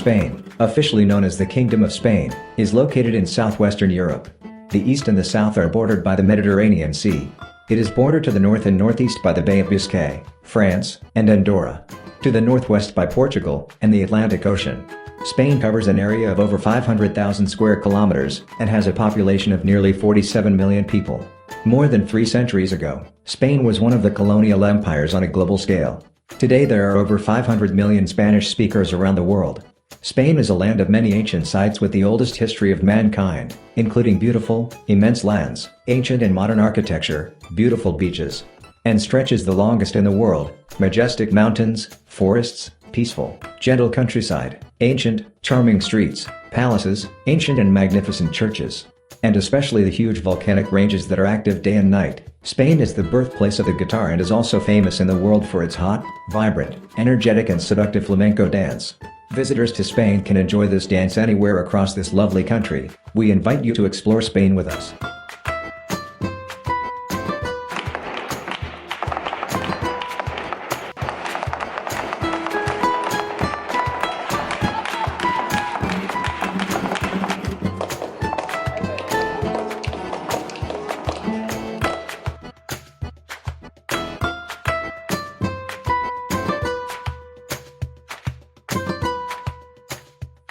Spain, officially known as the Kingdom of Spain, is located in southwestern Europe. The east and the south are bordered by the Mediterranean Sea. It is bordered to the north and northeast by the Bay of Biscay, France, and Andorra. To the northwest by Portugal and the Atlantic Ocean. Spain covers an area of over 500,000 square kilometers and has a population of nearly 47 million people. More than 3 centuries ago, Spain was one of the colonial empires on a global scale. Today there are over 500 million Spanish speakers around the world. Spain is a land of many ancient sites with the oldest history of mankind, including beautiful, immense lands, ancient and modern architecture, beautiful beaches, and stretches the longest in the world, majestic mountains, forests, peaceful, gentle countryside, ancient, charming streets, palaces, ancient and magnificent churches, and especially the huge volcanic ranges that are active day and night. Spain is the birthplace of the guitar and is also famous in the world for its hot, vibrant, energetic and seductive flamenco dance. Visitors to Spain can enjoy this dance anywhere across this lovely country. We invite you to explore Spain with us.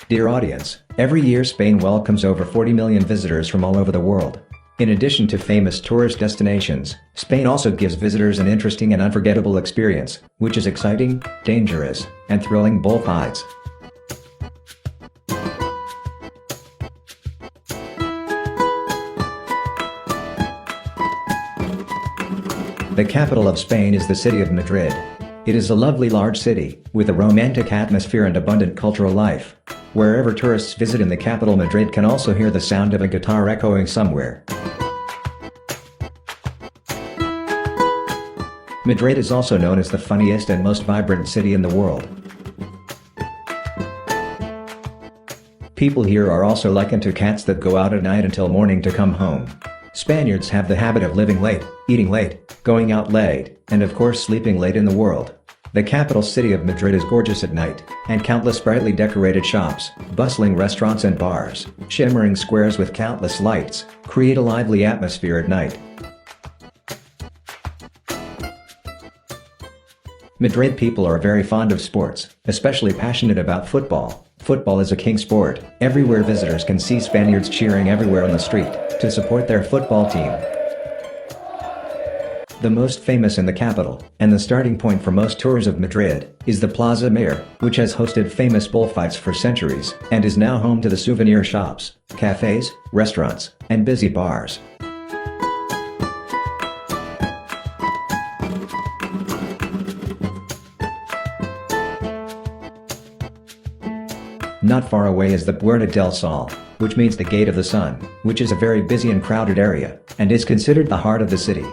Dear audience, every year Spain welcomes over 40 million visitors from all over the world. In addition to famous tourist destinations, Spain also gives visitors an interesting and unforgettable experience, which is exciting, dangerous, and thrilling both sides. The capital of Spain is the city of Madrid. It is a lovely large city, with a romantic atmosphere and abundant cultural life. Wherever tourists visit in the capital, Madrid can also hear the sound of a guitar echoing somewhere. Madrid is also known as the funniest and most vibrant city in the world. People here are also likened to cats that go out at night until morning to come home. Spaniards have the habit of living late, eating late, going out late, and of course sleeping late in the world. The capital city of Madrid is gorgeous at night, and countless brightly decorated shops, bustling restaurants and bars, shimmering squares with countless lights, create a lively atmosphere at night. Madrid people are very fond of sports, especially passionate about football. Football is a king sport. Everywhere visitors can see Spaniards cheering everywhere on the street to support their football team. The most famous in the capital, and the starting point for most tours of Madrid, is the Plaza Mayor, which has hosted famous bullfights for centuries, and is now home to the souvenir shops, cafes, restaurants, and busy bars. Not far away is the Puerta del Sol, which means the Gate of the Sun, which is a very busy and crowded area, and is considered the heart of the city.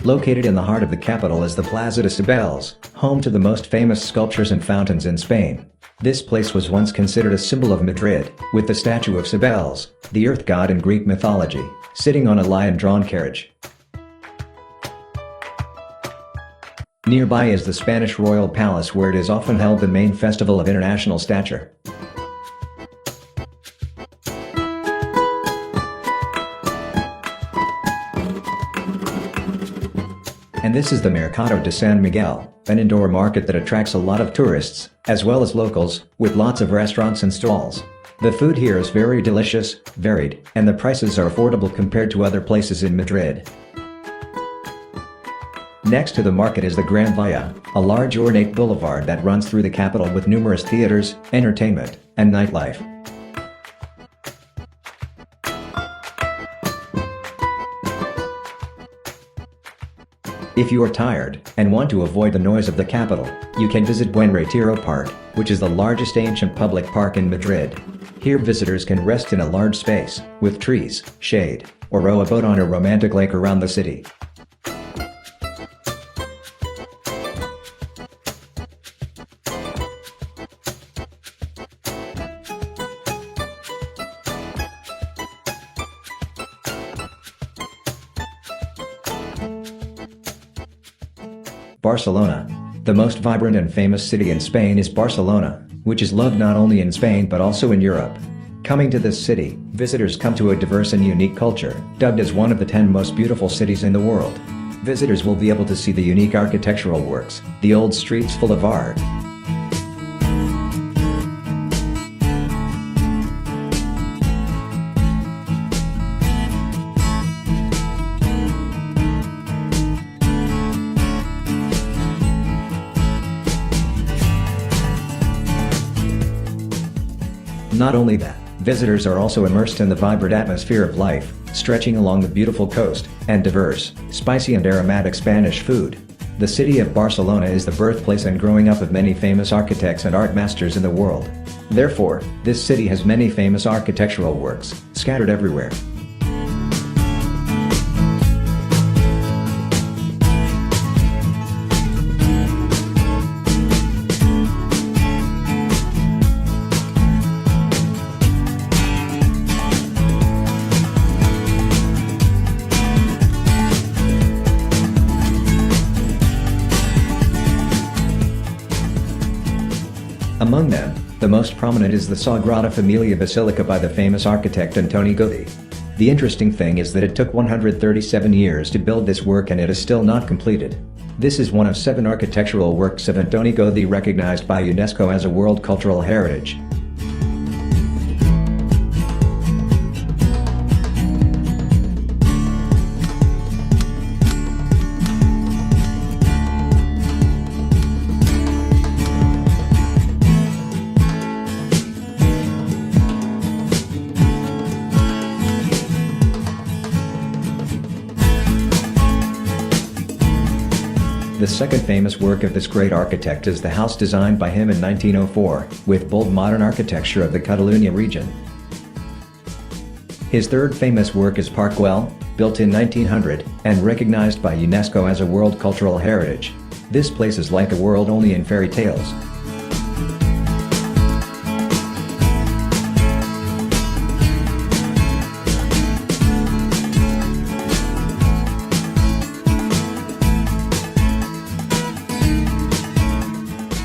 Located in the heart of the capital is the Plaza de Cibeles, home to the most famous sculptures and fountains in Spain. This place was once considered a symbol of Madrid, with the statue of Cibeles, the earth god in Greek mythology, sitting on a lion-drawn carriage. Nearby is the Spanish Royal Palace, where it is often held the main festival of international stature. And this is the Mercado de San Miguel, an indoor market that attracts a lot of tourists, as well as locals, with lots of restaurants and stalls. The food here is very delicious, varied, and the prices are affordable compared to other places in Madrid. Next to the market is the Gran Via, a large ornate boulevard that runs through the capital with numerous theaters, entertainment, and nightlife. If you are tired and want to avoid the noise of the capital, you can visit Buen Retiro Park, which is the largest ancient public park in Madrid. Here visitors can rest in a large space, with trees, shade, or row a boat on a romantic lake around the city. Barcelona. The most vibrant and famous city in Spain is Barcelona, which is loved not only in Spain but also in Europe. Coming to this city, visitors come to a diverse and unique culture, dubbed as one of the 10 most beautiful cities in the world. Visitors will be able to see the unique architectural works, the old streets full of art. Not only that, visitors are also immersed in the vibrant atmosphere of life, stretching along the beautiful coast, and diverse, spicy and aromatic Spanish food. The city of Barcelona is the birthplace and growing up of many famous architects and art masters in the world. Therefore, this city has many famous architectural works, scattered everywhere. Among them, the most prominent is the Sagrada Familia Basilica by the famous architect Antoni Gaudí. The interesting thing is that it took 137 years to build this work and it is still not completed. This is one of 7 architectural works of Antoni Gaudí recognized by UNESCO as a World Cultural Heritage. The second famous work of this great architect is the house designed by him in 1904, with bold modern architecture of the Catalonia region. His third famous work is Parc Güell, built in 1900, and recognized by UNESCO as a World Cultural Heritage. This place is like a world only in fairy tales.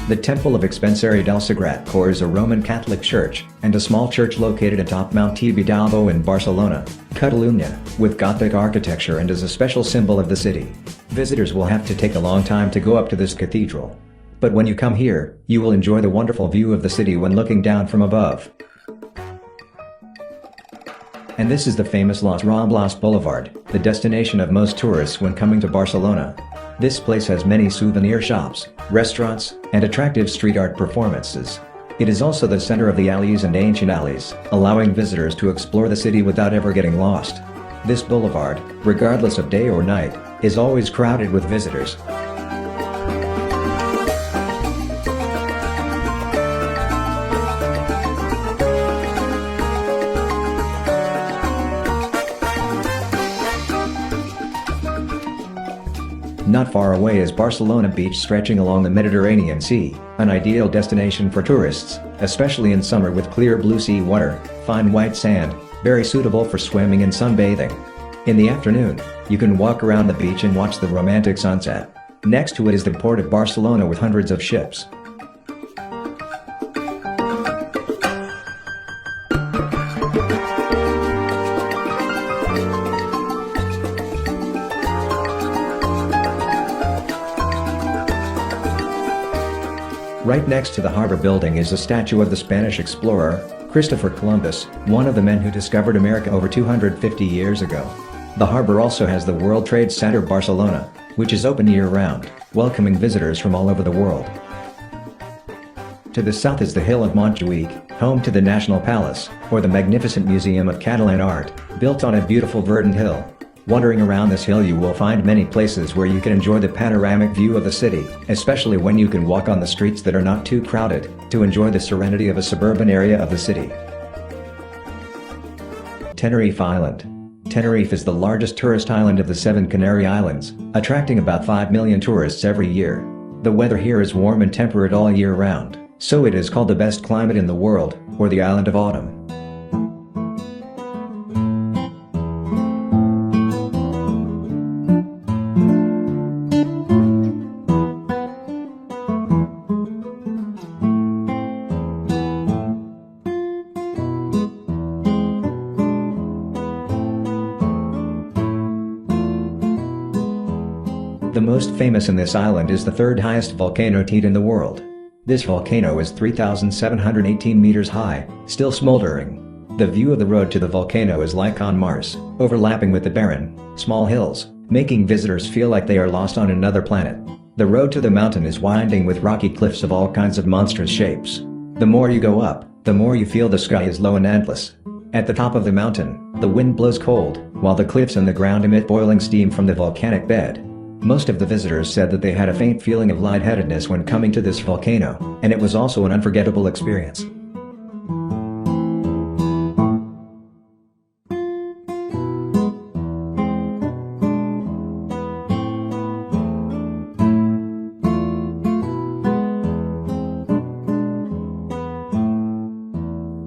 The Temple of Expensari del Sagrat Cor is a Roman Catholic church, and a small church located atop Mount Tibidabo in Barcelona, Catalonia, with Gothic architecture and is a special symbol of the city. Visitors will have to take a long time to go up to this cathedral. But when you come here, you will enjoy the wonderful view of the city when looking down from above. And this is the famous Las-Ramblas Boulevard, the destination of most tourists when coming to Barcelona. This place has many souvenir shops, restaurants, and attractive street art performances. It is also the center of the alleys and ancient alleys, allowing visitors to explore the city without ever getting lost. This boulevard, regardless of day or night, is always crowded with visitors. Not far away is Barcelona Beach stretching along the Mediterranean Sea, an ideal destination for tourists, especially in summer with clear blue sea water, fine white sand, very suitable for swimming and sunbathing. In the afternoon, you can walk around the beach and watch the romantic sunset. Next to it is the port of Barcelona with hundreds of ships. Right next to the harbor building is a statue of the Spanish explorer, Christopher Columbus, one of the men who discovered America over 250 years ago. The harbor also has the World Trade Center Barcelona, which is open year-round, welcoming visitors from all over the world. To the south is the hill of Montjuic, home to the National Palace, or the magnificent Museum of Catalan Art, built on a beautiful verdant hill. Wandering around this hill you will find many places where you can enjoy the panoramic view of the city, especially when you can walk on the streets that are not too crowded, to enjoy the serenity of a suburban area of the city. Tenerife Island. Tenerife is the largest tourist island of the 7 Canary Islands, attracting about 5 million tourists every year. The weather here is warm and temperate all year round, so it is called the best climate in the world, or the island of autumn. most famous in this island is the third highest volcano in the world. This volcano is 3,718 meters high, still smoldering. The view of the road to the volcano is like on Mars, overlapping with the barren, small hills, making visitors feel like they are lost on another planet. The road to the mountain is winding with rocky cliffs of all kinds of monstrous shapes. The more you go up, the more you feel the sky is low and endless. At the top of the mountain, the wind blows cold, while the cliffs and the ground emit boiling steam from the volcanic bed. Most of the visitors said that they had a faint feeling of lightheadedness when coming to this volcano, and it was also an unforgettable experience.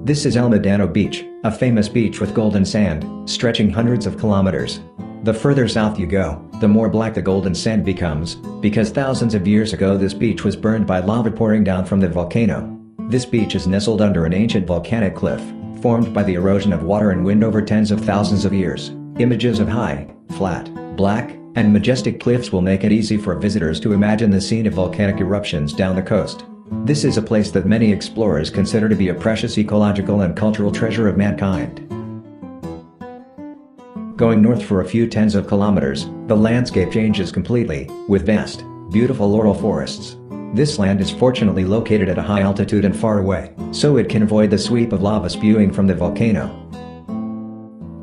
This is El Medano Beach, a famous beach with golden sand, stretching hundreds of kilometers. The further south you go, the more black the golden sand becomes, because thousands of years ago this beach was burned by lava pouring down from the volcano. This beach is nestled under an ancient volcanic cliff, formed by the erosion of water and wind over tens of thousands of years. Images of high, flat, black, and majestic cliffs will make it easy for visitors to imagine the scene of volcanic eruptions down the coast. This is a place that many explorers consider to be a precious ecological and cultural treasure of mankind. Going north for a few tens of kilometers, the landscape changes completely, with vast, beautiful laurel forests. This land is fortunately located at a high altitude and far away, so it can avoid the sweep of lava spewing from the volcano.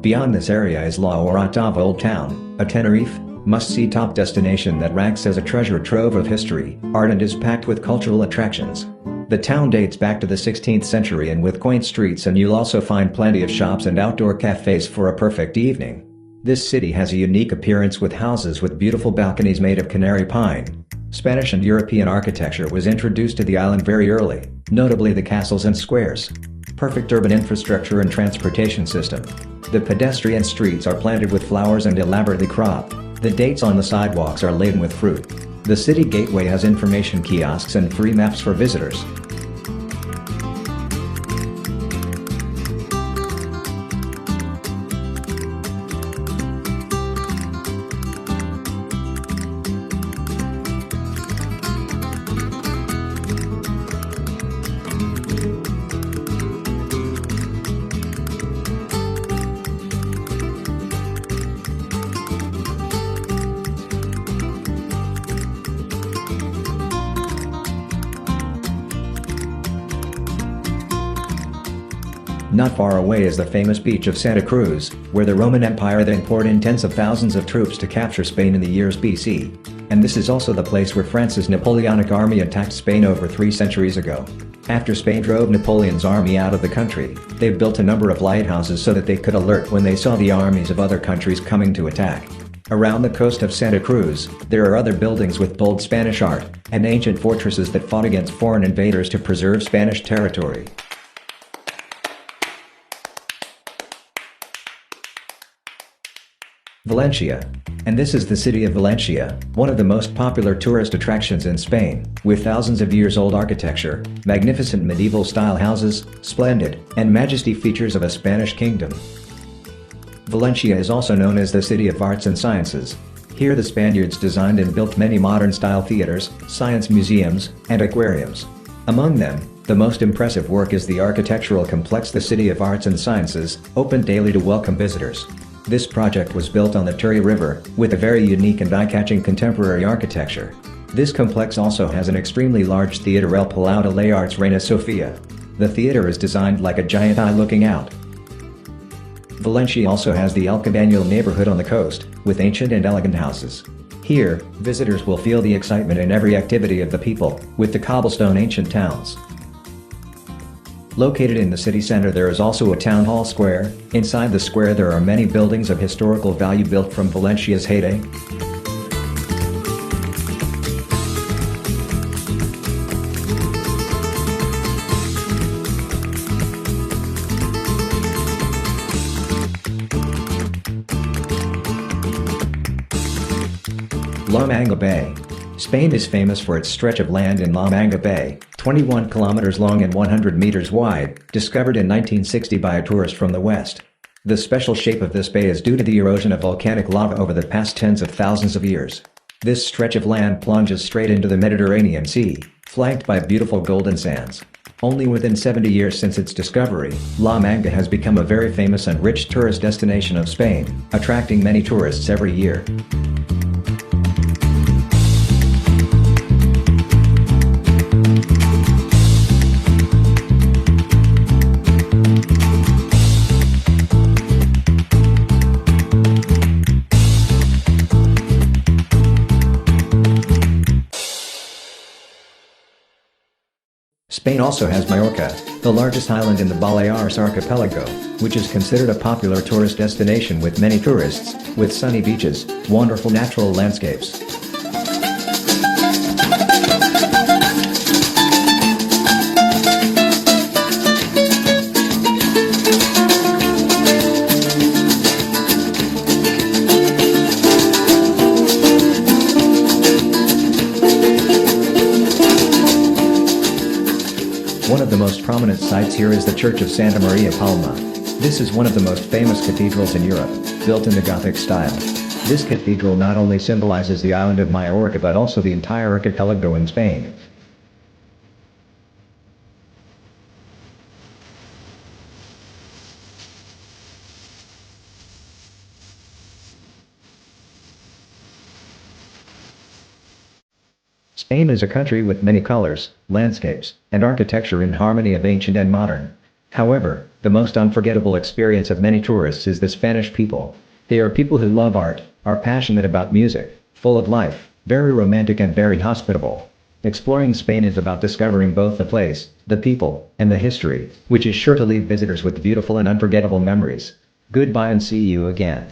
Beyond this area is La Orotava Old Town, a Tenerife, must-see top destination that ranks as a treasure trove of history, art and is packed with cultural attractions. The town dates back to the 16th century and with quaint streets, and you'll also find plenty of shops and outdoor cafes for a perfect evening. This city has a unique appearance with houses with beautiful balconies made of canary pine. Spanish and European architecture was introduced to the island very early, notably the castles and squares. Perfect urban infrastructure and transportation system. The pedestrian streets are planted with flowers and elaborately cropped. The dates on the sidewalks are laden with fruit. The city gateway has information kiosks and free maps for visitors. Not far away is the famous beach of Santa Cruz, where the Roman Empire then poured in tens of thousands of troops to capture Spain in the years BC. And this is also the place where France's Napoleonic army attacked Spain over 3 centuries ago. After Spain drove Napoleon's army out of the country, they built a number of lighthouses so that they could alert when they saw the armies of other countries coming to attack. Around the coast of Santa Cruz, there are other buildings with bold Spanish art, and ancient fortresses that fought against foreign invaders to preserve Spanish territory. Valencia. And this is the city of Valencia, one of the most popular tourist attractions in Spain, with thousands of years old architecture, magnificent medieval-style houses, splendid and majesty features of a Spanish kingdom. Valencia is also known as the City of Arts and Sciences. Here the Spaniards designed and built many modern-style theaters, science museums, and aquariums. Among them, the most impressive work is the architectural complex the City of Arts and Sciences, open daily to welcome visitors. This project was built on the Turi River, with a very unique and eye-catching contemporary architecture. This complex also has an extremely large theater, El Palau de les Arts Reina Sofia. The theater is designed like a giant eye looking out. Valencia also has the El Cabanel neighborhood on the coast, with ancient and elegant houses. Here, visitors will feel the excitement in every activity of the people, with the cobblestone ancient towns. Located in the city center there is also a town hall square. Inside the square there are many buildings of historical value built from Valencia's heyday. La Manga Bay. Spain is famous for its stretch of land in La Manga Bay, 21 kilometers long and 100 meters wide, discovered in 1960 by a tourist from the west. The special shape of this bay is due to the erosion of volcanic lava over the past tens of thousands of years. This stretch of land plunges straight into the Mediterranean Sea, flanked by beautiful golden sands. Only within 70 years since its discovery, La Manga has become a very famous and rich tourist destination of Spain, attracting many tourists every year. Spain also has Majorca, the largest island in the Balearic archipelago, which is considered a popular tourist destination with many tourists, with sunny beaches, wonderful natural landscapes. One of the most prominent sites here is the Church of Santa Maria Palma. This is one of the most famous cathedrals in Europe, built in the Gothic style. This cathedral not only symbolizes the island of Majorca but also the entire archipelago in Spain. Spain is a country with many colors, landscapes, and architecture in harmony of ancient and modern. However, the most unforgettable experience of many tourists is the Spanish people. They are people who love art, are passionate about music, full of life, very romantic and very hospitable. Exploring Spain is about discovering both the place, the people, and the history, which is sure to leave visitors with beautiful and unforgettable memories. Goodbye and see you again.